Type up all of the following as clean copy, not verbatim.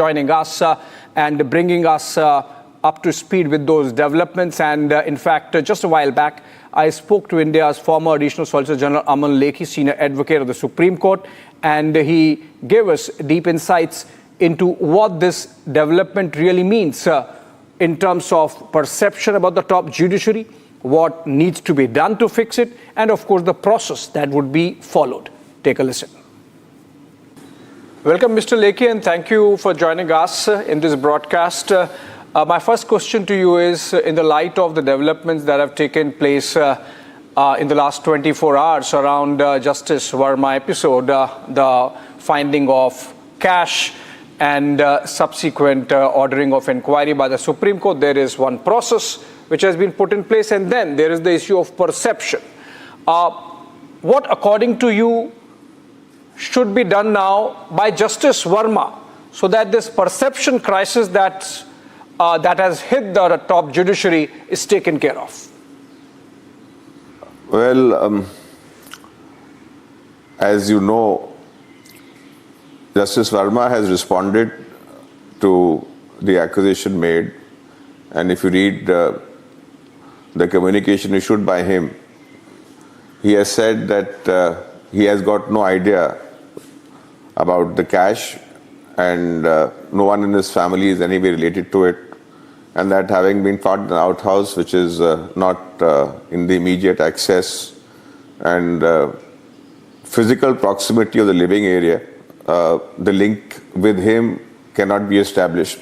joining us and bringing us up to speed with those developments. And in fact, just a while back, I spoke to India's former Additional Solicitor General Aman Lekhi, Senior Advocate of the Supreme Court, and he gave us deep insights into what this development really means in terms of perception about the top judiciary, what needs to be done to fix it, and of course the process that would be followed. Take a listen. Welcome, Mr. Lekhi, and thank you for joining us in this broadcast. My first question to you is, in the light of the developments that have taken place in the last 24 hours around Justice Varma episode, the finding of cash and subsequent ordering of inquiry by the Supreme Court, there is one process which has been put in place, and then there is the issue of perception. What, according to you, should be done now by Justice Varma so that this perception crisis that has hit the top judiciary is taken care of? Well, as you know, Justice Varma has responded to the accusation made, and if you read the communication issued by him, he has said that he has got no idea about the cash, and no one in his family is anyway related to it, and that having been found in an outhouse which is not in the immediate access and physical proximity of the living area, the link with him cannot be established.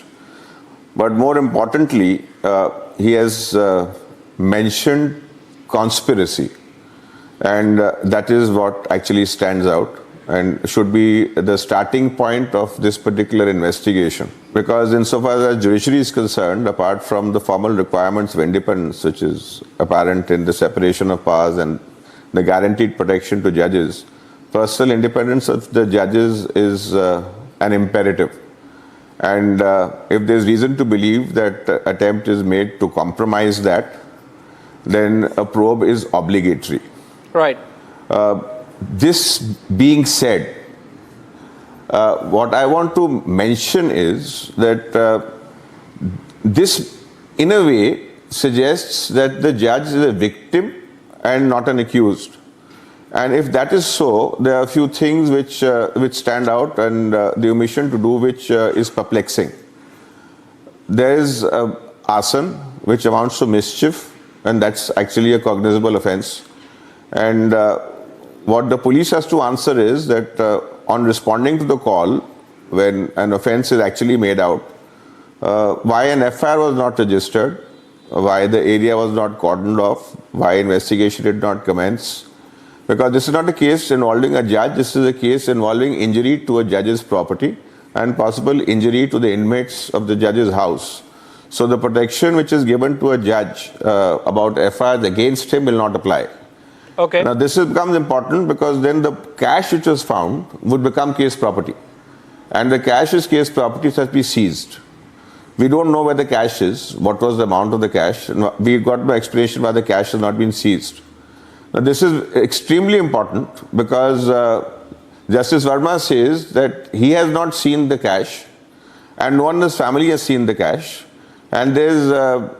But more importantly, he has mentioned conspiracy, and that is what actually stands out and should be the starting point of this particular investigation. Because insofar as judiciary is concerned, apart from the formal requirements of independence, which is apparent in the separation of powers and the guaranteed protection to judges, personal independence of the judges is an imperative. And if there's reason to believe that attempt is made to compromise that, then a probe is obligatory. Right. This being said, what I want to mention is that this, in a way, suggests that the judge is a victim and not an accused. And if that is so, there are a few things which stand out, and the omission to do which is perplexing. There is arson, which amounts to mischief, and that's actually a cognizable offense. And what the police has to answer is that on responding to the call, when an offense is actually made out, why an FIR was not registered, why the area was not cordoned off, why investigation did not commence. Because this is not a case involving a judge, this is a case involving injury to a judge's property and possible injury to the inmates of the judge's house. So the protection which is given to a judge about FIRs against him will not apply. Okay. Now this becomes important because then the cash which was found would become case property. And the cash is case property, so has to be seized. We don't know where the cash is, what was the amount of the cash. We got no explanation why the cash has not been seized. Now this is extremely important because Justice Varma says that he has not seen the cash and no one in his family has seen the cash. And there is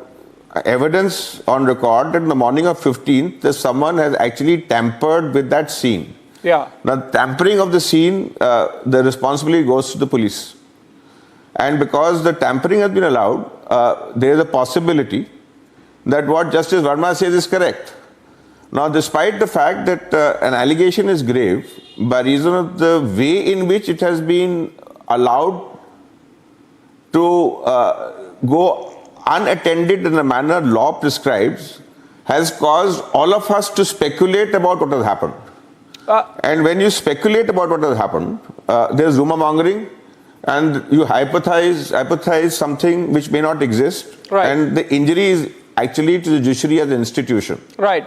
evidence on record that in the morning of 15th, that someone has actually tampered with that scene. Yeah. Now, tampering of the scene, the responsibility goes to the police. And because the tampering has been allowed, there is a possibility that what Justice Varma says is correct. Now, despite the fact that an allegation is grave, by reason of the way in which it has been allowed to go unattended in the manner law prescribes, has caused all of us to speculate about what has happened. And when you speculate about what has happened, there's rumor mongering, and you hypothesize something which may not exist. Right. And the injury is actually to the judiciary as an institution. Right.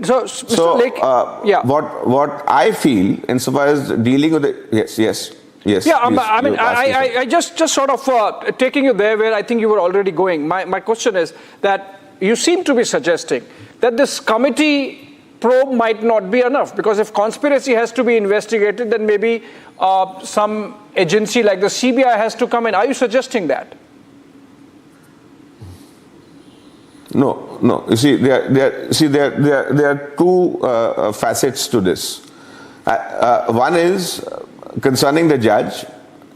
So, Mr. Lekhi, yeah. What I feel, insofar as dealing with the yes. Yeah, I just sort of taking you there where I think you were already going. My question is that you seem to be suggesting that this committee probe might not be enough, because if conspiracy has to be investigated, then maybe some agency like the CBI has to come in. Are you suggesting that? No, no. You see, there are two facets to this. One is concerning the judge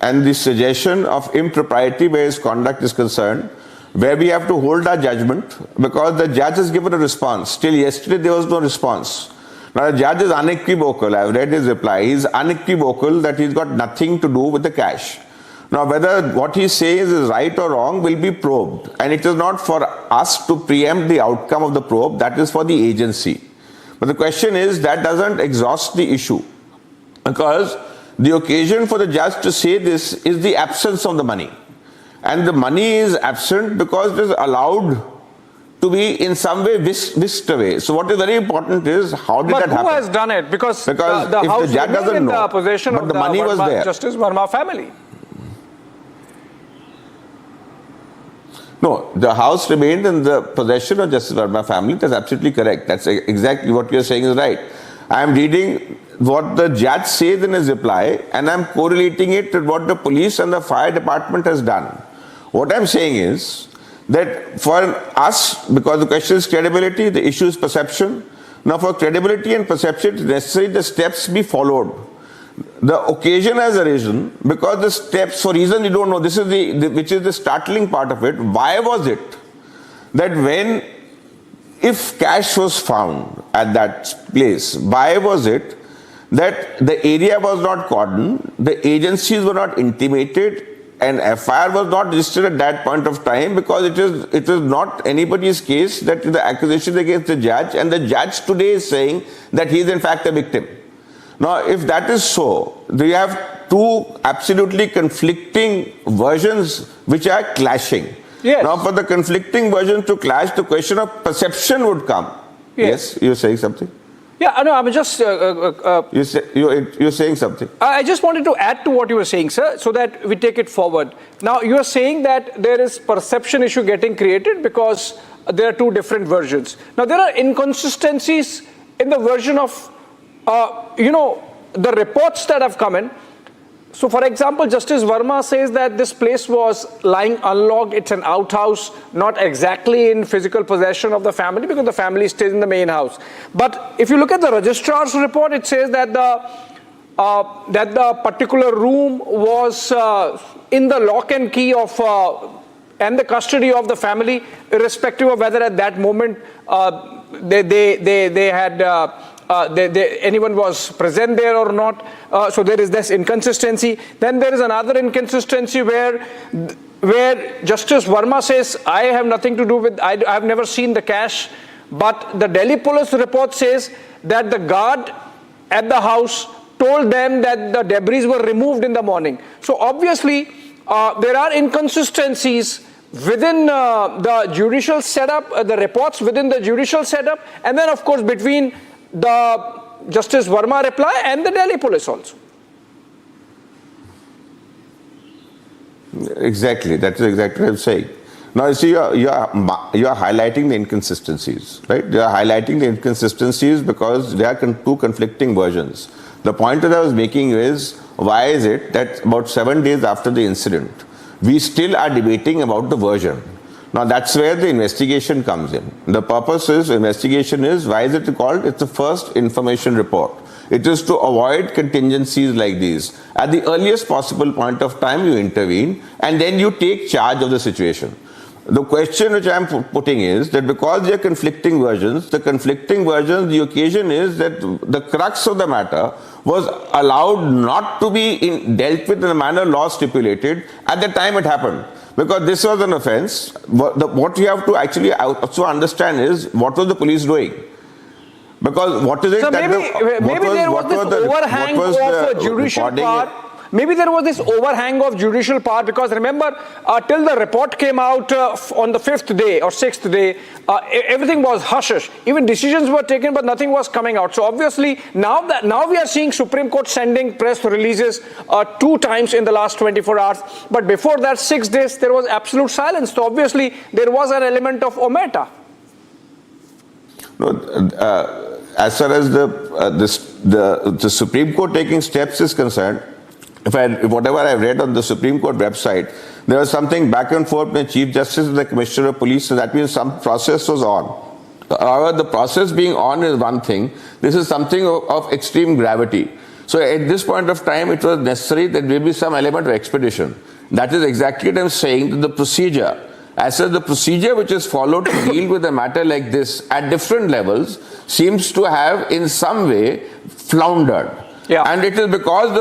and the suggestion of impropriety where his conduct is concerned, where we have to hold our judgment because the judge has given a response. Till yesterday, there was no response. Now, the judge is unequivocal. I've read his reply. He's unequivocal that he's got nothing to do with the cash. Now, whether what he says is right or wrong will be probed. And it is not for us to preempt the outcome of the probe. That is for the agency. But the question is, that doesn't exhaust the issue. Because the occasion for the judge to say this is the absence of the money. And the money is absent because it is allowed to be in some way whisked away. So what is very important is, how did that happen? But who has done it? Because the if house the judge doesn't in know, the possession but of the money Varma, was there. Justice Varma family. No, the house remained in the possession of Justice Varma family. That's absolutely correct. That's exactly what you're saying is right. I am reading what the judge says in his reply, and I'm correlating it to what the police and the fire department has done. What I'm saying is that for us, because the question is credibility, the issue is perception. Now, for credibility and perception, it's necessary the steps be followed. The occasion has arisen because the steps, for reason you don't know, this is which is the startling part of it. Why was it that if cash was found at that place, why was it that the area was not cordoned, the agencies were not intimated, and FIR was not registered at that point of time? Because it is not anybody's case that the accusation against the judge, and the judge today is saying that he is in fact a victim. Now, if that is so, we have two absolutely conflicting versions which are clashing. Yes. Now, for the conflicting versions to clash, the question of perception would come. Yes, you're saying something? Yeah, I know. I'm just. You're saying something. I just wanted to add to what you were saying, sir, so that we take it forward. Now, you are saying that there is perception issue getting created because there are two different versions. Now, there are inconsistencies in the version of, the reports that have come in. So, for example, Justice Varma says that this place was lying unlocked. It's an outhouse, not exactly in physical possession of the family because the family stays in the main house. But if you look at the registrar's report, it says that the particular room was in the lock and key of and the custody of the family, irrespective of whether at that moment anyone was present there or not. So there is this inconsistency. Then there is another inconsistency where Justice Varma says, I have nothing to do with, I have never seen the cash. But the Delhi police report says that the guard at the house told them that the debris were removed in the morning. So obviously, there are inconsistencies within the judicial setup, the reports within the judicial setup, and then of course between the Justice Varma reply and the Delhi police also. Exactly, that is exactly what I'm saying. Now you see, you are highlighting the inconsistencies, right? You are highlighting the inconsistencies because there are two conflicting versions. The point that I was making is, why is it that about 7 days after the incident, we still are debating about the version? Now that's where the investigation comes in. The purpose is, investigation is, why is it called? It's the first information report. It is to avoid contingencies like these. At the earliest possible point of time, you intervene and then you take charge of the situation. The question which I am putting is that because there are conflicting versions, the occasion is that the crux of the matter was allowed not to be dealt with in the manner law stipulated at the time it happened. Because this was an offense. What you have to actually also understand is, what was the police doing? Because what is it so that maybe there was this overhang of judicial power. Maybe there was this overhang of judicial power because remember, till the report came out on the 5th day or 6th day, everything was hush-hush. Even decisions were taken, but nothing was coming out. So obviously, now we are seeing Supreme Court sending press releases 2 times in the last 24 hours. But before that 6 days, there was absolute silence. So obviously, there was an element of omerta. No, as far as the Supreme Court taking steps is concerned, whatever I've read on the Supreme Court website, there was something back and forth between Chief Justice and the Commissioner of Police, so that means some process was on. However, the process being on is one thing. This is something of extreme gravity. So at this point of time, it was necessary that there be some element of expedition. That is exactly what I'm saying, that the procedure, as such, the procedure which is followed to deal with a matter like this at different levels seems to have in some way floundered. Yeah. And it is because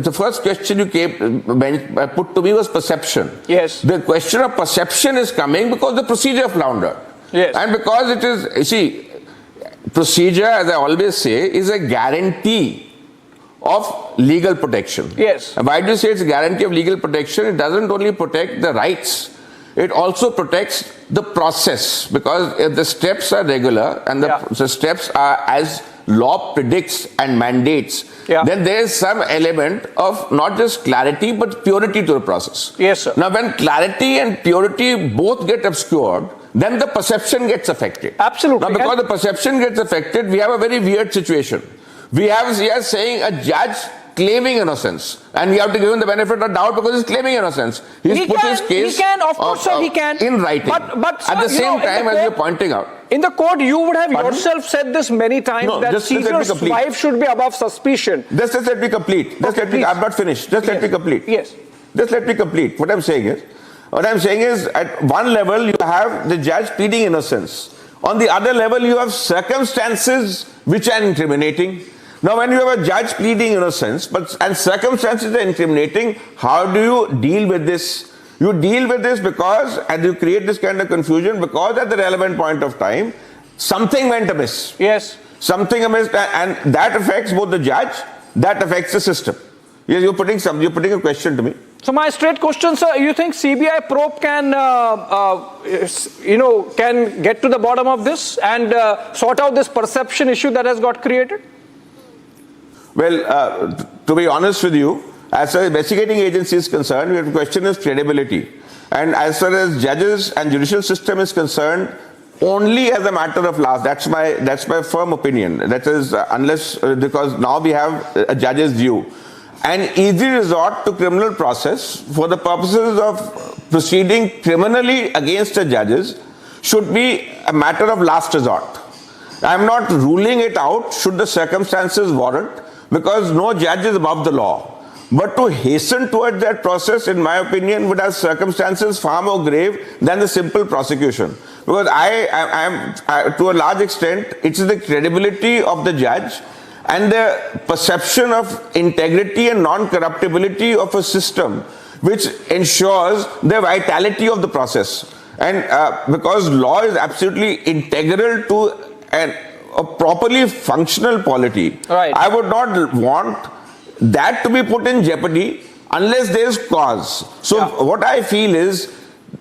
the first question you put to me was perception. Yes. The question of perception is coming because the procedure floundered. Yes. And because it is, you see, procedure, as I always say, is a guarantee of legal protection. Yes. And why do you say it's a guarantee of legal protection? It doesn't only protect the rights, it also protects the process, because if the steps are regular and the steps are as law predicts and mandates, then there is some element of not just clarity but purity to the process. Yes, sir. Now, when clarity and purity both get obscured, then the perception gets affected. Absolutely. Now, because the perception gets affected, we have a very weird situation. We are saying a judge claiming innocence, and we have to give him the benefit of doubt because he's claiming innocence. He's put his case he can, of course, sir, he can. In writing. But sir, at the same time, as you're pointing out. In the court, you would have yourself said this many times, that Caesar's wife should be above suspicion. Just let me complete. I'm not finished. Just let me complete. Yes. Just let me complete. What I'm saying is, at one level, you have the judge pleading innocence. On the other level, you have circumstances which are incriminating. Now, when you have a judge pleading innocence, and circumstances are incriminating, how do you deal with this? You deal with this because, and you create this kind of confusion, because at the relevant point of time, something went amiss. Yes. Something amiss, and that affects both the judge, that affects the system. Yes, you're putting a question to me. So my straight question, sir, you think CBI probe can, can get to the bottom of this and sort out this perception issue that has got created? Well, to be honest with you, as far as investigating agency is concerned, the question is credibility. And as far as judges and judicial system is concerned, only as a matter of law. That's my firm opinion. That is, because now we have a judge's view. An easy resort to criminal process for the purposes of proceeding criminally against the judges should be a matter of last resort. I'm not ruling it out should the circumstances warrant, because no judge is above the law. But to hasten towards that process, in my opinion, would have circumstances far more grave than the simple prosecution. Because to a large extent, it's the credibility of the judge and the perception of integrity and non-corruptibility of a system which ensures the vitality of the process. And because law is absolutely integral to a properly functional polity, right, I would not want that to be put in jeopardy unless there is cause. So what I feel is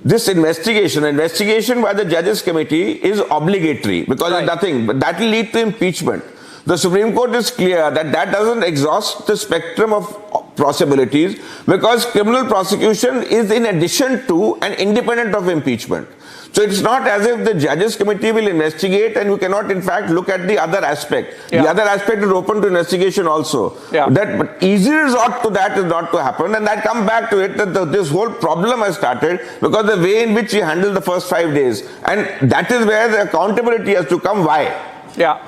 this investigation by the judges committee is obligatory, because it's nothing, but that will lead to impeachment. The Supreme Court is clear that doesn't exhaust the spectrum of possibilities, because criminal prosecution is in addition to and independent of impeachment. So it's not as if the judges committee will investigate and you cannot in fact look at the other aspect. The other aspect is open to investigation also. But easy resort to that is not to happen, and that comes back to it that this whole problem has started because the way in which we handled the first 5 days, and that is where the accountability has to come. Why? Yeah.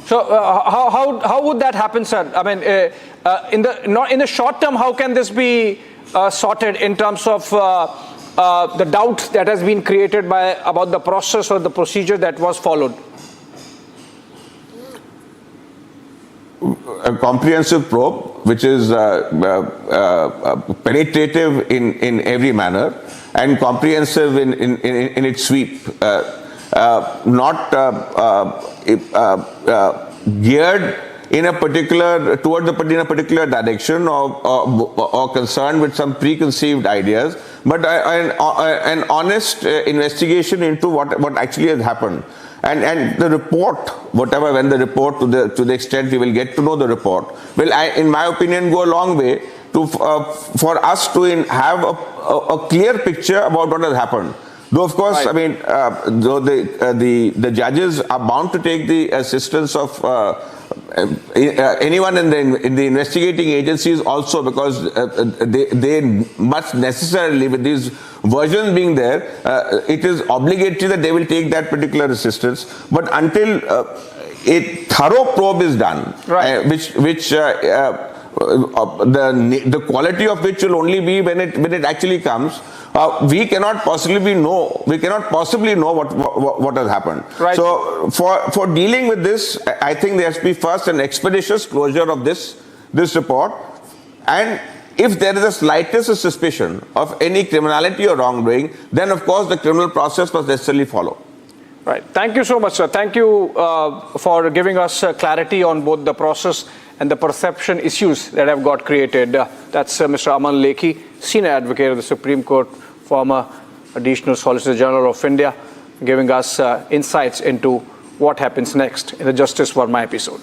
So how would that happen, sir? I mean, in the short term, how can this be sorted in terms of the doubt that has been created about the process or the procedure that was followed? A comprehensive probe, which is penetrative in every manner and comprehensive in its sweep. Not geared in a particular direction or concerned with some preconceived ideas, but an honest investigation into what actually has happened. And the report, when the report, to the extent we will get to know the report, will, in my opinion, go a long way to for us to have a clear picture about what has happened. Though, of course, Right. I mean, though the judges are bound to take the assistance of anyone in the investigating agencies also, because they must necessarily, with these versions being there, it is obligatory that they will take that particular assistance. But until a thorough probe is done, Right. The quality of which will only be when it actually comes. We cannot possibly know what has happened. Right. So for dealing with this, I think there has to be first an expeditious closure of this report, and if there is the slightest suspicion of any criminality or wrongdoing, then of course the criminal process must necessarily follow. Right. Thank you so much, sir. Thank you for giving us clarity on both the process and the perception issues that have got created. That's Mr. Aman Lekhi, Senior Advocate of the Supreme Court, former Additional Solicitor General of India, giving us insights into what happens next in the Justice Varma episode.